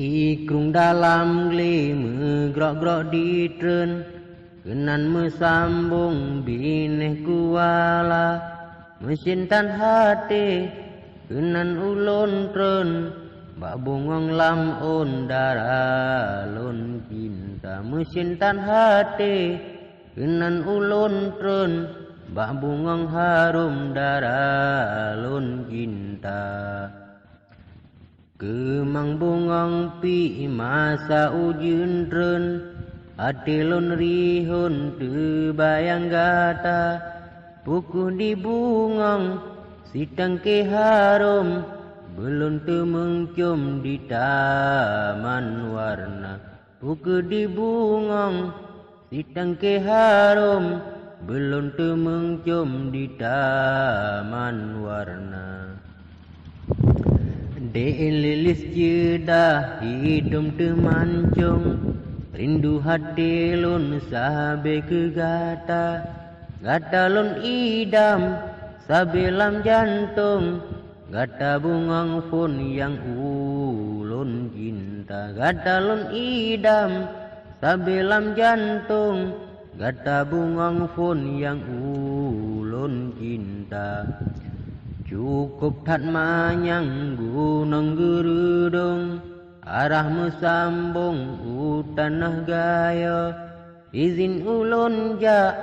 Ikrung dalam geli megrok-grok di tren, kenan mesambung bineh kuala, mesintan hati kenan ulun tren, bak bungong lam on daralun cinta. Mesintan hati kenan ulun tren, bak bungong harum daralun cinta. Kemang bungong pi masa ujun tren, atilun rihun tu bayang gata, pukuh di bungong sitang ke harum, belum tu mengcium di taman warna. Pukuh di bungong sitang ke harum, belum tu mengcium di taman warna. Lilis jedah hidung temancung, rindu hati lun sabe ke gata, gata lun idam sabelam jantung, gata bungong pun yang ulun cinta. Gata lun idam sabelam jantung, gata bungong pun yang ulun cinta. Cukup tat manyang gunung gerudung, arah mesambung utanah gaya. Izin ulun ja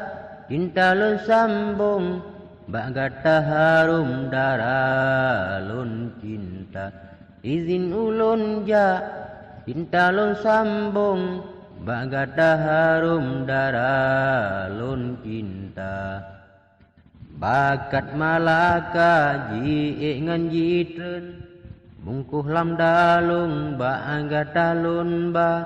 cinta lun sambung, bak gata harum daralun cinta. Izin ulun ja cinta lun sambung, bak gata harum daralun cinta. Bakat Malaka ji ngan ji tren, bungkuh lam dalung ba gata lun ba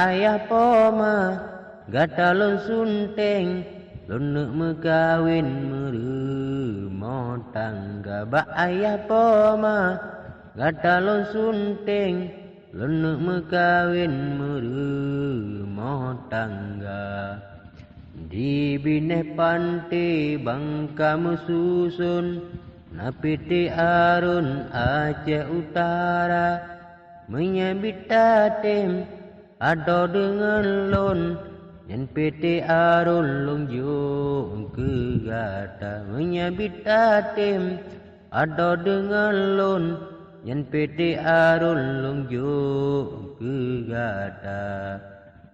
ayah poma gata lun sunteng, lun nek megawin meremo tangga. Ba ayah poma gata lun sunteng, lun nek megawin meremo tangga. Di bineh pantai Bangka mesusun, napiti arun Aceh Utara, menyabit tatem ado dengan lon, dan piti arun lungju ke gata. Menyabit tatem ado dengan lon, dan piti arun lungju ke gata.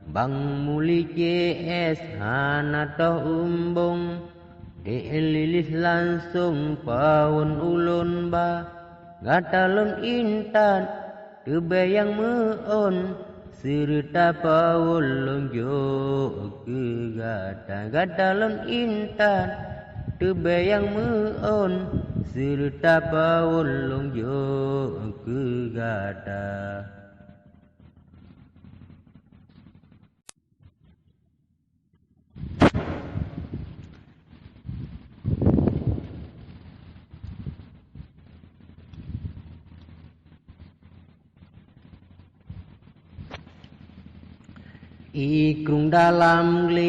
Bang muli CS hana toh umbung, lilis langsung pawon ulun ba, gata lun intan tebayang meon, serta pawon lungjo ke gata. Gata lun intan tebayang meon, serta pawon lungjo ke gata. Ikrung dalam geli